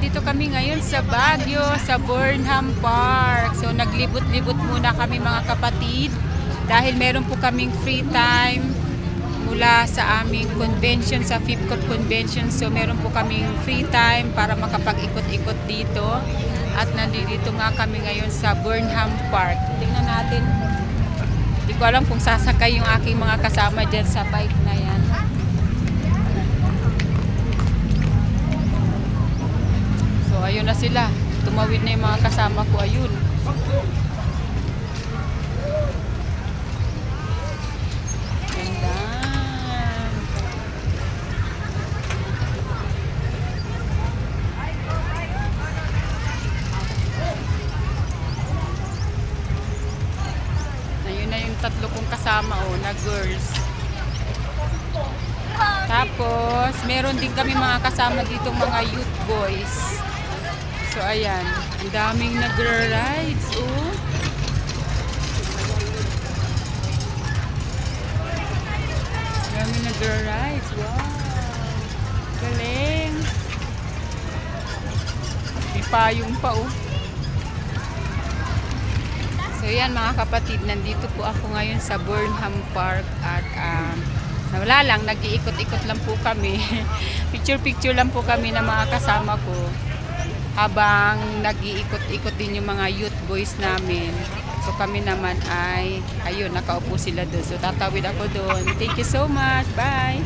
nandito kami ngayon sa Baguio, sa Burnham Park. So naglibot-libot muna kami mga kapatid dahil meron po kaming free time mula sa aming convention, sa FIPCOT convention. So meron po kaming free time para makapag-ikot-ikot dito. At nandito nga kami ngayon sa Burnham Park. Tingnan natin. Hindi ko alam kung sasakay yung aking mga kasama dyan sa bike na yan. So ayun na sila. Tumawid na yung mga kasama ko. Ayun. Ganda. Ayun na yung tatlo kong kasama na girls. Tapos, meron din kami mga kasama dito mga youth boys. So, ayan. Ang daming nagra-rides, Ang daming nagra-rides. Wow. Galing. May payong pa, So, yan mga kapatid. Nandito po ako ngayon sa Burnham Park at wala lang, nag-iikot-ikot lang po kami. Picture-picture lang po kami ng mga kasama ko. Habang nag-iikot-ikot din yung mga youth boys namin. So kami naman ay, ayun, nakaupo sila doon. So tatawid ako doon. Thank you so much. Bye!